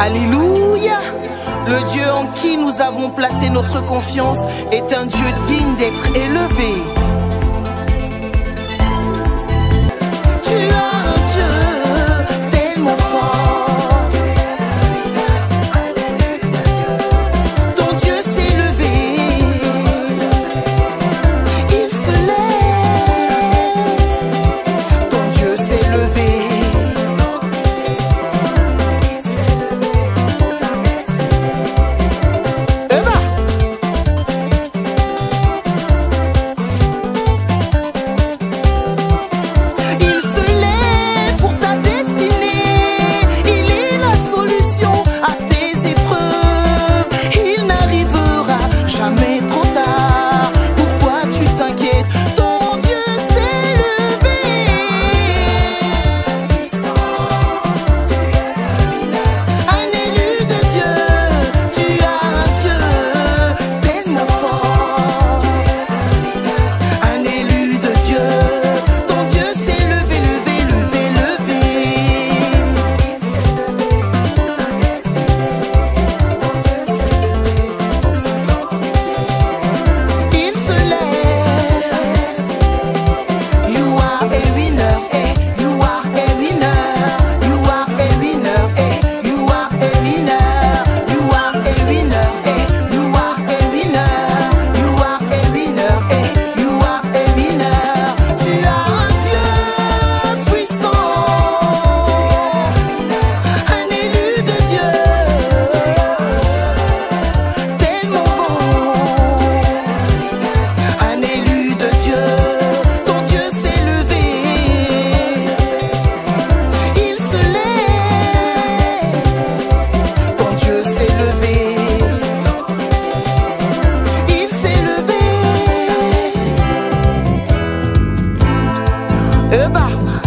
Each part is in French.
Alléluia. Le Dieu en qui nous avons placé notre confiance est un Dieu digne d'être élevé. Tu as un Dieu tellement fort. Ton Dieu s'est levé. Il se lève. Ton Dieu s'est levé.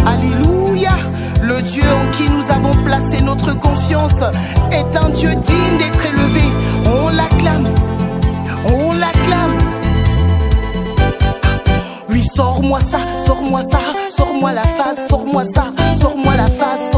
Alléluia. Le Dieu en qui nous avons placé notre confiance est un Dieu digne d'être élevé. On l'acclame, on l'acclame. Oui, sors-moi ça, sors-moi ça, sors-moi la face, sors-moi ça, sors-moi la face.